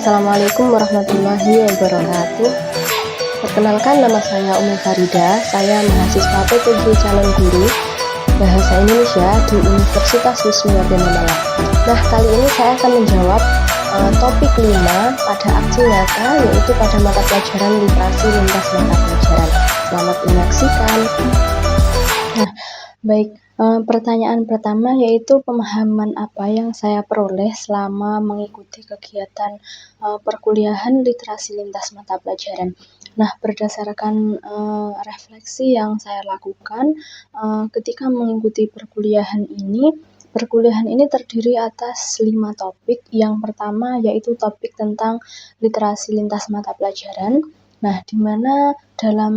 Assalamualaikum warahmatullahi wabarakatuh. Perkenalkan, nama saya Umi Farida. Saya mahasiswa PPG calon guru Bahasa Indonesia di Universitas Wisnu-Wardana Malang. Nah, kali ini saya akan menjawab topik 5 pada aksi nyata, yaitu pada mata pelajaran literasi lintas mata pelajaran. Selamat menyaksikan. Nah, baik. Pertanyaan pertama yaitu pemahaman apa yang saya peroleh selama mengikuti kegiatan perkuliahan literasi lintas mata pelajaran. Nah, berdasarkan refleksi yang saya lakukan ketika mengikuti perkuliahan ini terdiri atas 5 topik. Yang pertama yaitu topik tentang literasi lintas mata pelajaran. Nah, di mana dalam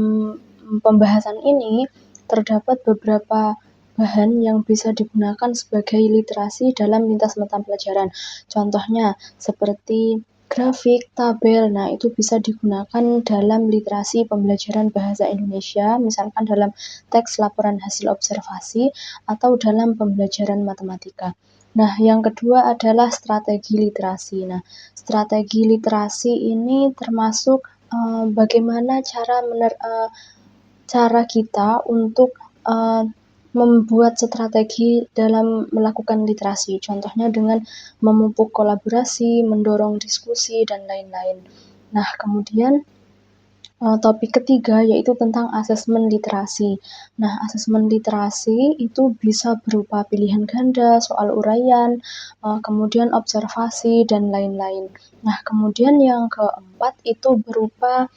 pembahasan ini terdapat beberapa bahan yang bisa digunakan sebagai literasi dalam lintas mata pelajaran. Contohnya seperti grafik, tabel. Nah, itu bisa digunakan dalam literasi pembelajaran bahasa Indonesia, misalkan dalam teks laporan hasil observasi atau dalam pembelajaran matematika. Nah, yang kedua adalah strategi literasi. Nah, strategi literasi ini termasuk bagaimana cara kita untuk membuat strategi dalam melakukan literasi, contohnya dengan memupuk kolaborasi, mendorong diskusi, dan lain-lain. Nah, kemudian topik ketiga yaitu tentang asesmen literasi. Nah, asesmen literasi itu bisa berupa pilihan ganda, soal uraian, kemudian observasi, dan lain-lain. Nah, kemudian yang keempat itu berupa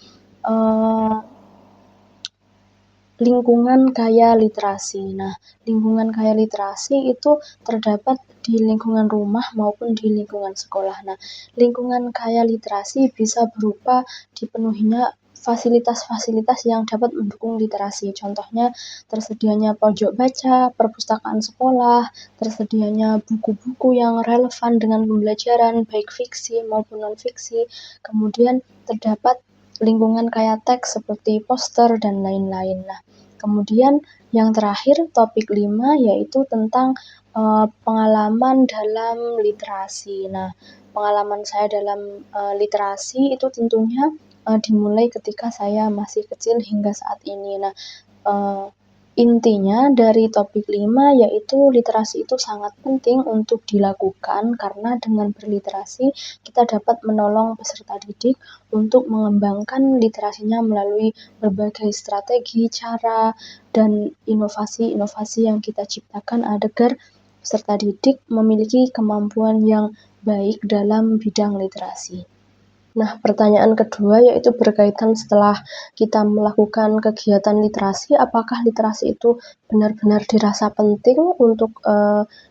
lingkungan kaya literasi. Nah, lingkungan kaya literasi itu terdapat di lingkungan rumah maupun di lingkungan sekolah. Nah, lingkungan kaya literasi bisa berupa dipenuhinya fasilitas-fasilitas yang dapat mendukung literasi. Contohnya, tersedianya pojok baca, perpustakaan sekolah, tersedianya buku-buku yang relevan dengan pembelajaran, baik fiksi maupun non-fiksi. Kemudian terdapat lingkungan kaya teks seperti poster dan lain-lain. Nah, kemudian yang terakhir topik 5 yaitu tentang pengalaman dalam literasi. Nah, pengalaman saya dalam literasi itu tentunya dimulai ketika saya masih kecil hingga saat ini. Nah, intinya dari topik 5 yaitu literasi itu sangat penting untuk dilakukan karena dengan berliterasi kita dapat menolong peserta didik untuk mengembangkan literasinya melalui berbagai strategi, cara, dan inovasi-inovasi yang kita ciptakan agar peserta didik memiliki kemampuan yang baik dalam bidang literasi. Nah, pertanyaan kedua yaitu berkaitan setelah kita melakukan kegiatan literasi, apakah literasi itu benar-benar dirasa penting untuk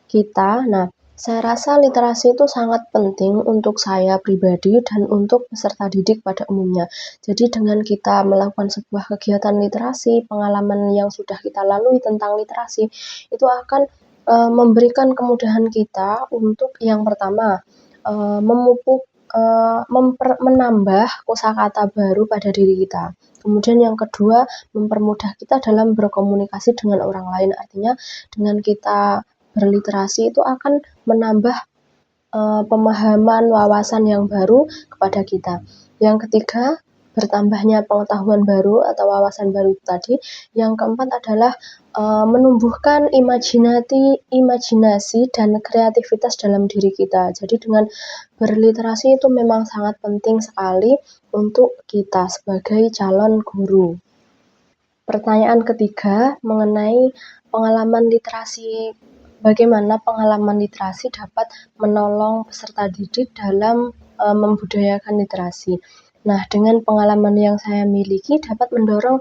kita? Nah, saya rasa literasi itu sangat penting untuk saya pribadi dan untuk peserta didik pada umumnya. Jadi dengan kita melakukan sebuah kegiatan literasi, pengalaman yang sudah kita lalui tentang literasi, itu akan memberikan kemudahan kita untuk yang pertama, memupuk menambah kosakata baru pada diri kita. Kemudian yang kedua, mempermudah kita dalam berkomunikasi dengan orang lain. Artinya dengan kita berliterasi itu akan menambah pemahaman, wawasan yang baru kepada kita. Yang ketiga, bertambahnya pengetahuan baru atau wawasan baru tadi. Yang keempat adalah menumbuhkan imajinasi dan kreativitas dalam diri kita. Jadi dengan berliterasi itu memang sangat penting sekali untuk kita sebagai calon guru. Pertanyaan ketiga mengenai pengalaman literasi. Bagaimana pengalaman literasi dapat menolong peserta didik dalam membudayakan literasi. Nah, dengan pengalaman yang saya miliki dapat mendorong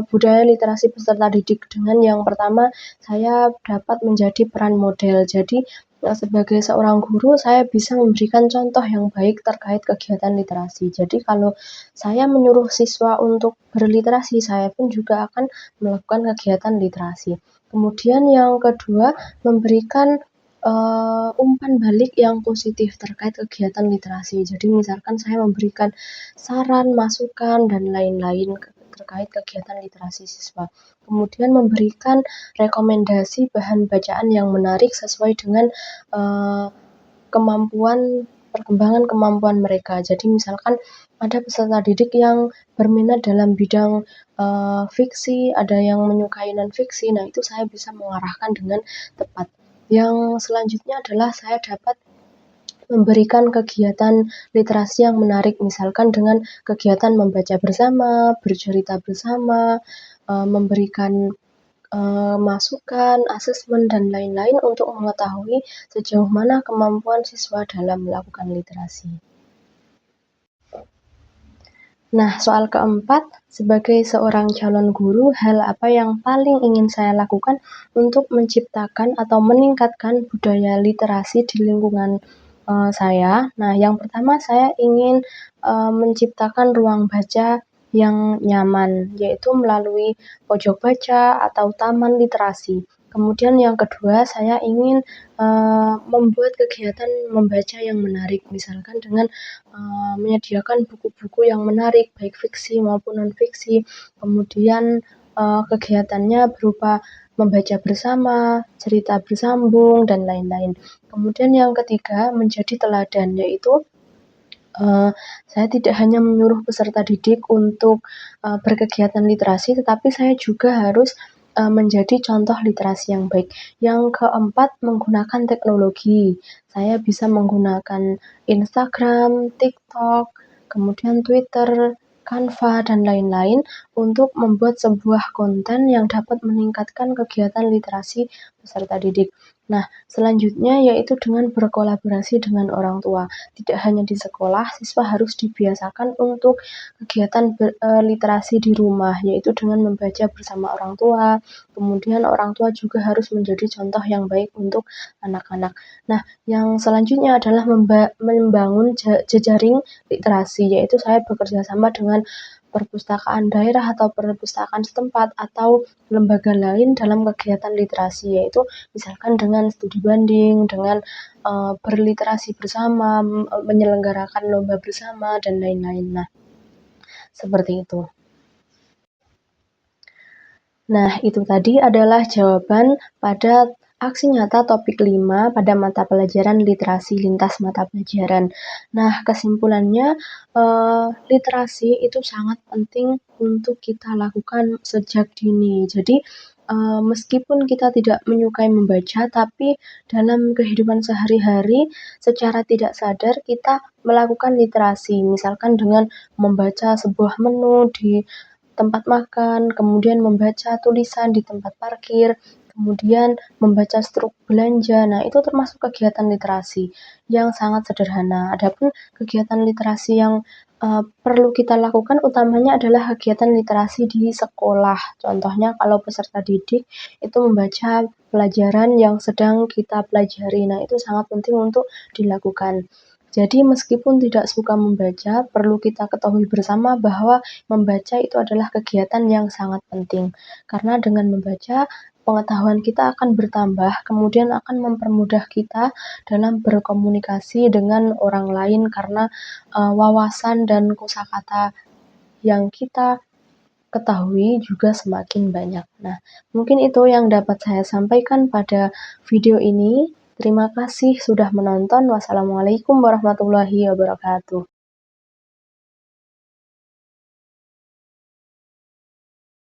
budaya literasi peserta didik dengan yang pertama, saya dapat menjadi peran model. Jadi, sebagai seorang guru, saya bisa memberikan contoh yang baik terkait kegiatan literasi. Jadi, kalau saya menyuruh siswa untuk berliterasi, saya pun juga akan melakukan kegiatan literasi. Kemudian yang kedua, memberikan umpan balik yang positif terkait kegiatan literasi. Jadi misalkan saya memberikan saran, masukan, dan lain-lain terkait kegiatan literasi siswa. Kemudian memberikan rekomendasi bahan bacaan yang menarik sesuai dengan kemampuan perkembangan kemampuan mereka. Jadi misalkan ada peserta didik yang berminat dalam bidang fiksi, ada yang menyukai non-fiksi, nah itu saya bisa mengarahkan dengan tepat. Yang selanjutnya adalah saya dapat memberikan kegiatan literasi yang menarik, misalkan dengan kegiatan membaca bersama, bercerita bersama, memberikan masukan, asesmen, dan lain-lain untuk mengetahui sejauh mana kemampuan siswa dalam melakukan literasi. Nah, soal keempat, sebagai seorang calon guru, hal apa yang paling ingin saya lakukan untuk menciptakan atau meningkatkan budaya literasi di lingkungan saya? Nah, yang pertama saya ingin menciptakan ruang baca yang nyaman, yaitu melalui pojok baca atau taman literasi. Kemudian yang kedua, saya ingin membuat kegiatan membaca yang menarik, misalkan dengan menyediakan buku-buku yang menarik, baik fiksi maupun non-fiksi. Kemudian kegiatannya berupa membaca bersama, cerita bersambung, dan lain-lain. Kemudian yang ketiga, menjadi teladan, yaitu saya tidak hanya menyuruh peserta didik untuk berkegiatan literasi, tetapi saya juga harus menjadi contoh literasi yang baik. Yang keempat, menggunakan teknologi. Saya bisa menggunakan Instagram, TikTok, kemudian Twitter, Canva, dan lain-lain untuk membuat sebuah konten yang dapat meningkatkan kegiatan literasi peserta didik. Nah, selanjutnya yaitu dengan berkolaborasi dengan orang tua. Tidak hanya di sekolah, siswa harus dibiasakan untuk kegiatan literasi di rumah, yaitu dengan membaca bersama orang tua. Kemudian orang tua juga harus menjadi contoh yang baik untuk anak-anak. Nah, yang selanjutnya adalah membangun jejaring literasi, yaitu saya bekerja sama dengan perpustakaan daerah atau perpustakaan setempat atau lembaga lain dalam kegiatan literasi, yaitu misalkan dengan studi banding, dengan berliterasi bersama, menyelenggarakan lomba bersama, dan lain-lain. Nah, seperti itu. Nah, itu tadi adalah jawaban pada aksi nyata topik 5 pada mata pelajaran literasi lintas mata pelajaran. Nah, kesimpulannya, literasi itu sangat penting untuk kita lakukan sejak dini. Jadi, meskipun kita tidak menyukai membaca, tapi dalam kehidupan sehari-hari secara tidak sadar kita melakukan literasi. Misalkan dengan membaca sebuah menu di tempat makan, kemudian membaca tulisan di tempat parkir, kemudian membaca struk belanja. Nah, itu termasuk kegiatan literasi yang sangat sederhana. Adapun kegiatan literasi yang perlu kita lakukan utamanya adalah kegiatan literasi di sekolah. Contohnya kalau peserta didik itu membaca pelajaran yang sedang kita pelajari. Nah, itu sangat penting untuk dilakukan. Jadi meskipun tidak suka membaca, perlu kita ketahui bersama bahwa membaca itu adalah kegiatan yang sangat penting. Karena dengan membaca, pengetahuan kita akan bertambah, kemudian akan mempermudah kita dalam berkomunikasi dengan orang lain karena wawasan dan kosakata yang kita ketahui juga semakin banyak. Nah, mungkin itu yang dapat saya sampaikan pada video ini. Terima kasih sudah menonton. Wassalamualaikum warahmatullahi wabarakatuh.